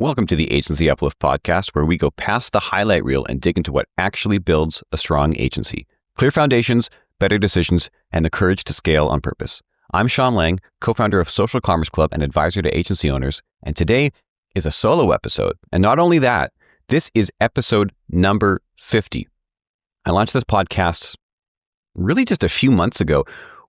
Welcome to the Agency Uplift podcast, where we go past the highlight reel and dig into what actually builds a strong agency. Clear foundations, better decisions, and the courage to scale on purpose. I'm Sean Lang, co-founder of Social Commerce Club and advisor to agency owners, and today is a solo episode. And not only that, this is episode number 50. I launched this podcast really just a few months ago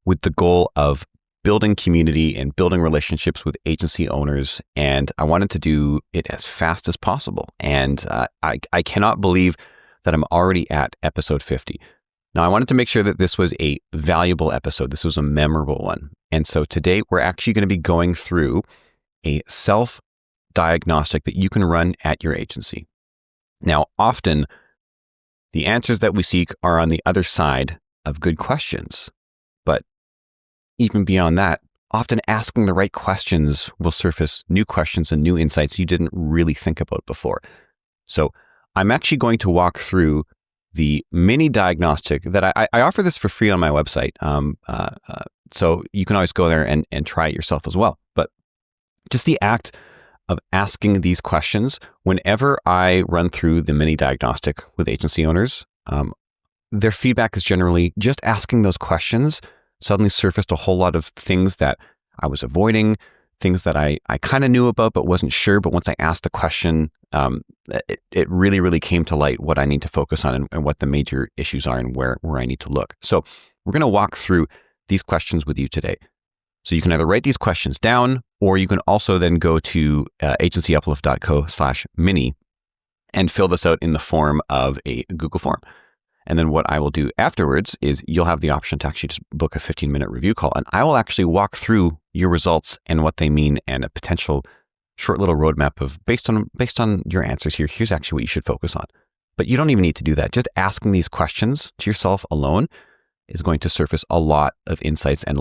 with the goal of building community and building relationships with agency owners. And I wanted to do it as fast as possible. And I cannot believe that I'm already at episode 50. Now, I wanted to make sure that this was a valuable episode. This was a memorable one. And so today we're actually going to be going through a self-diagnostic that you can run at your agency. Now, often the answers that we seek are on the other side of good questions. But even beyond that, often asking the right questions will surface new questions and new insights you didn't really think about before. So I'm actually going to walk through the mini diagnostic that I offer this for free on my website. So you can always go there and try it yourself as well. But just the act of asking these questions, whenever I run through the mini diagnostic with agency owners, their feedback is generally just asking those questions suddenly surfaced a whole lot of things that I was avoiding, things that I kind of knew about but wasn't sure. But once I asked the question, it really, really came to light what I need to focus on and what the major issues are and where I need to look. So we're going to walk through these questions with you today. So you can either write these questions down, or you can also then go to agencyuplift.co/mini and fill this out in the form of a Google form. And then what I will do afterwards is you'll have the option to actually just book a 15-minute review call. And I will actually walk through your results and what they mean and a potential short little roadmap of based on your answers here, here's actually what you should focus on. But you don't even need to do that. Just asking these questions to yourself alone is going to surface a lot of insights and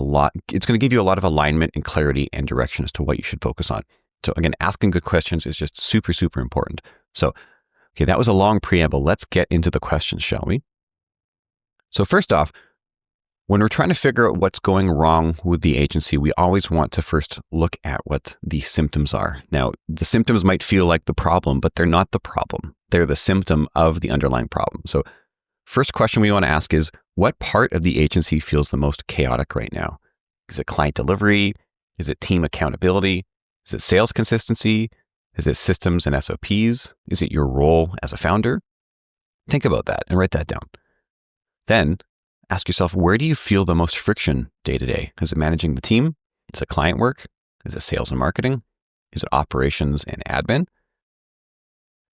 it's going to give you a lot of alignment and clarity and direction as to what you should focus on. So again, asking good questions is just super, super important. So, okay, that was a long preamble. Let's get into the questions, shall we? So first off, when we're trying to figure out what's going wrong with the agency, we always want to first look at what the symptoms are. Now, the symptoms might feel like the problem, but they're not the problem. They're the symptom of the underlying problem. So first question we want to ask is, what part of the agency feels the most chaotic right now? Is it client delivery? Is it team accountability? Is it sales consistency? Is it systems and SOPs? Is it your role as a founder? Think about that and write that down. Then ask yourself, where do you feel the most friction day to day? Is it managing the team? Is it client work? Is it sales and marketing? Is it operations and admin?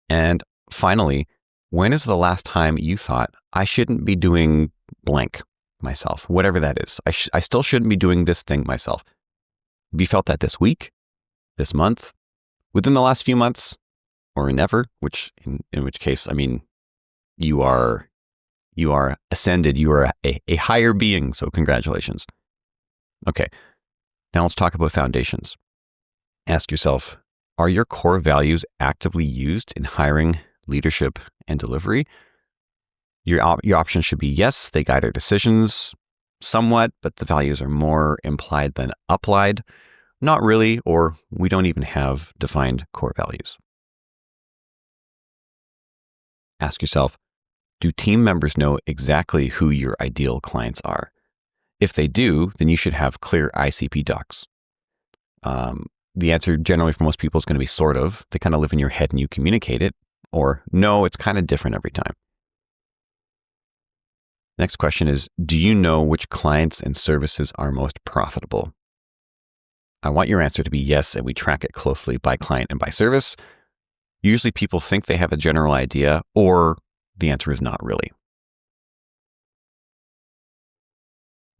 And finally, when is the last time you thought, I shouldn't be doing blank myself, whatever that is? I still shouldn't be doing this thing myself. Have you felt that this week, this month, within the last few months, or never? In which case, I mean, you are ascended. You are a higher being. So congratulations. Okay. Now let's talk about foundations. Ask yourself, are your core values actively used in hiring, leadership, and delivery? Your options should be yes, they guide our decisions somewhat, but the values are more implied than applied. Not really, or we don't even have defined core values. Ask yourself, do team members know exactly who your ideal clients are? If they do, then you should have clear ICP docs. The answer generally for most people is going to be sort of. They kind of live in your head and you communicate it. Or no, it's kind of different every time. Next question is, do you know which clients and services are most profitable? I want your answer to be yes, and we track it closely by client and by service. Usually people think they have a general idea, or the answer is not really.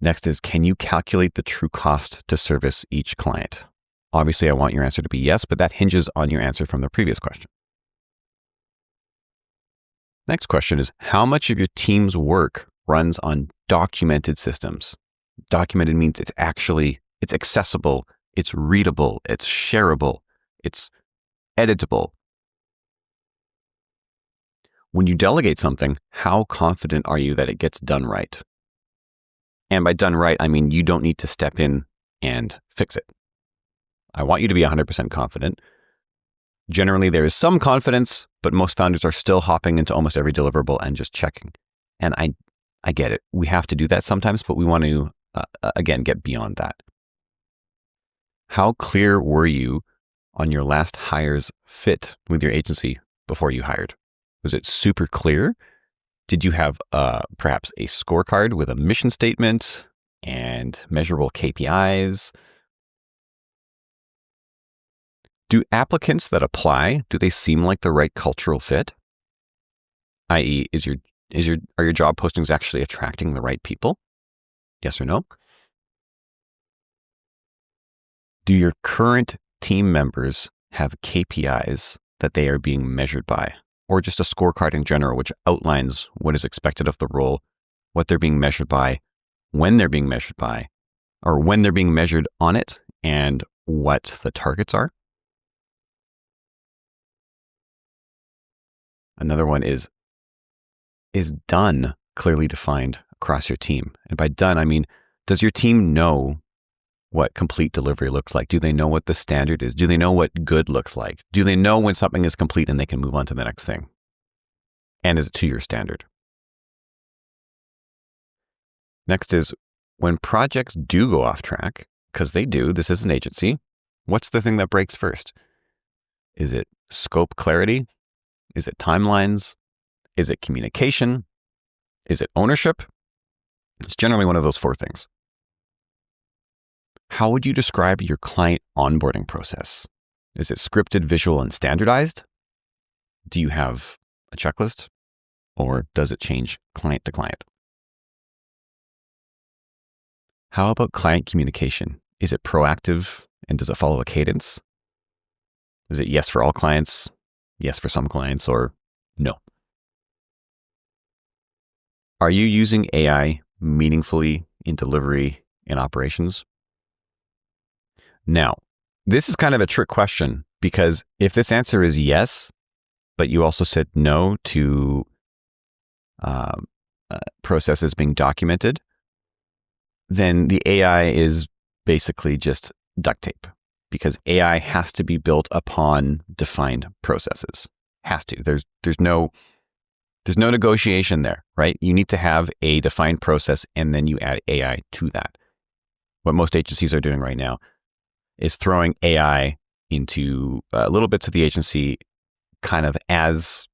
Next is, can you calculate the true cost to service each client? Obviously, I want your answer to be yes, but that hinges on your answer from the previous question. Next question is, how much of your team's work runs on documented systems? Documented means it's accessible, it's readable, it's shareable, it's editable. When you delegate something, how confident are you that it gets done right? And by done right, I mean you don't need to step in and fix it. I want you to be 100% confident. Generally, there is some confidence, but most founders are still hopping into almost every deliverable and just checking. And I get it. We have to do that sometimes, but we want to, again, get beyond that. How clear were you on your last hire's fit with your agency before you hired? Was it super clear? Did you have perhaps a scorecard with a mission statement and measurable KPIs? Do applicants that apply, do they seem like the right cultural fit? i.e., are your job postings actually attracting the right people? Yes or no? Do your current team members have KPIs that they are being measured by, or just a scorecard in general, which outlines what is expected of the role, what they're being measured by, when they're being measured by, or when they're being measured on it, and what the targets are? Another one is done clearly defined across your team? And by done, I mean, does your team know what complete delivery looks like? Do they know what the standard is? Do they know what good looks like? Do they know when something is complete and they can move on to the next thing? And is it to your standard? Next is, when projects do go off track, because they do, this is an agency, what's the thing that breaks first? Is it scope clarity? Is it timelines? Is it communication? Is it ownership? It's generally one of those four things. How would you describe your client onboarding process? Is it scripted, visual, and standardized? Do you have a checklist? Or does it change client to client? How about client communication? Is it proactive and does it follow a cadence? Is it yes for all clients, yes for some clients, or no? Are you using AI meaningfully in delivery and operations? Now, this is kind of a trick question, because if this answer is yes, but you also said no to processes being documented, then the AI is basically just duct tape, because AI has to be built upon defined processes. Has to. There's no negotiation there, right? You need to have a defined process and then you add AI to that. What most agencies are doing right now is throwing AI into little bits of the agency, kind of as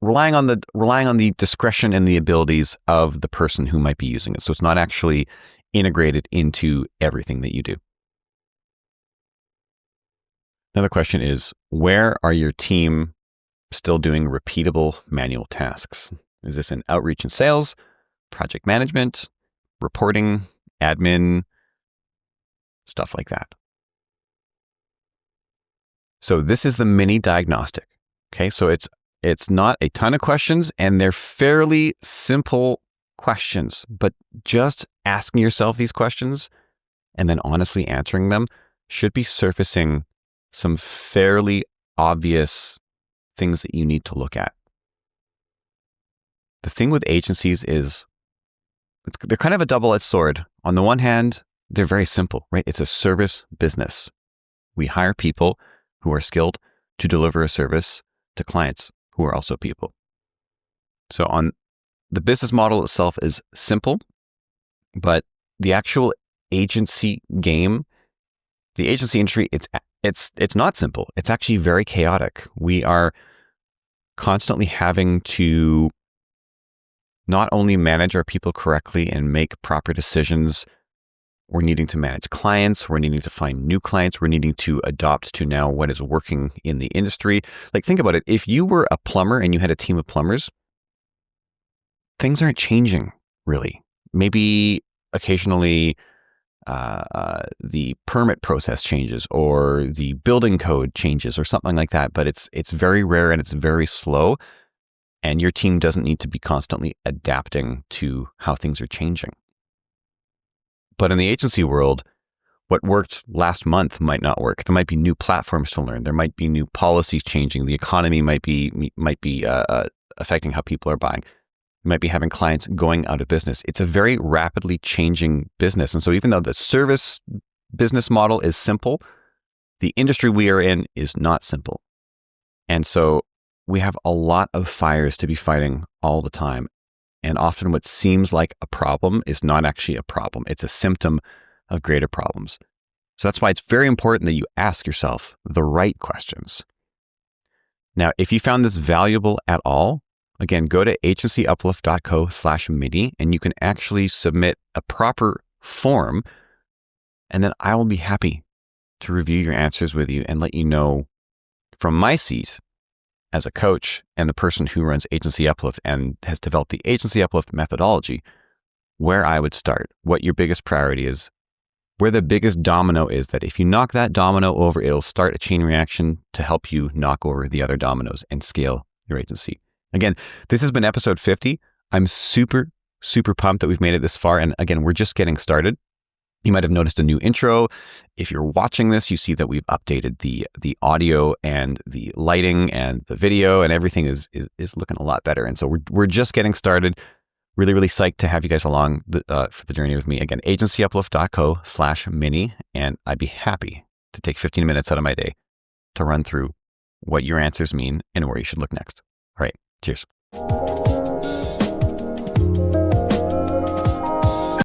relying on the discretion and the abilities of the person who might be using it. So it's not actually integrated into everything that you do. Another question is, where are your team still doing repeatable manual tasks? Is this in outreach and sales, project management, reporting, admin, stuff like that? So this is the mini diagnostic. Okay, so it's not a ton of questions and they're fairly simple questions, but just asking yourself these questions and then honestly answering them should be surfacing some fairly obvious things that you need to look at. The thing with agencies is they're kind of a double-edged sword. On the one hand, they're very simple, right? It's a service business. We hire people who are skilled to deliver a service to clients who are also people. So on the business model itself is simple, but the actual agency game, the agency industry, it's not simple. It's actually very chaotic. We are constantly having to not only manage our people correctly and make proper decisions, we're needing to manage clients, we're needing to find new clients, we're needing to adopt to now what is working in the industry. Like, think about it. If you were a plumber and you had a team of plumbers, things aren't changing really. Maybe occasionally the permit process changes or the building code changes or something like that, but it's very rare and it's very slow. And your team doesn't need to be constantly adapting to how things are changing. But in the agency world, what worked last month might not work. There might be new platforms to learn. There might be new policies changing. The economy might be affecting how people are buying. You might be having clients going out of business. It's a very rapidly changing business. And so even though the service business model is simple, The industry we are in is not simple. And so we have a lot of fires to be fighting all the time. And often what seems like a problem is not actually a problem. It's a symptom of greater problems. So that's why it's very important that you ask yourself the right questions. Now, if you found this valuable at all, again, go to agencyuplift.co/mini and you can actually submit a proper form. And then I will be happy to review your answers with you and let you know from my seat as a coach and the person who runs Agency Uplift and has developed the Agency Uplift methodology, where I would start, what your biggest priority is, where the biggest domino is, that if you knock that domino over, it'll start a chain reaction to help you knock over the other dominoes and scale your agency. Again, this has been episode 50. I'm super, super pumped that we've made it this far. And again, we're just getting started. You might have noticed a new intro. If you're watching this, you see that we've updated the audio and the lighting and the video, and everything is looking a lot better. And so we're just getting started. Really, really psyched to have you guys along for the journey with me. Again, agencyuplift.co/mini, and I'd be happy to take 15 minutes out of my day to run through what your answers mean and where you should look next. All right, cheers.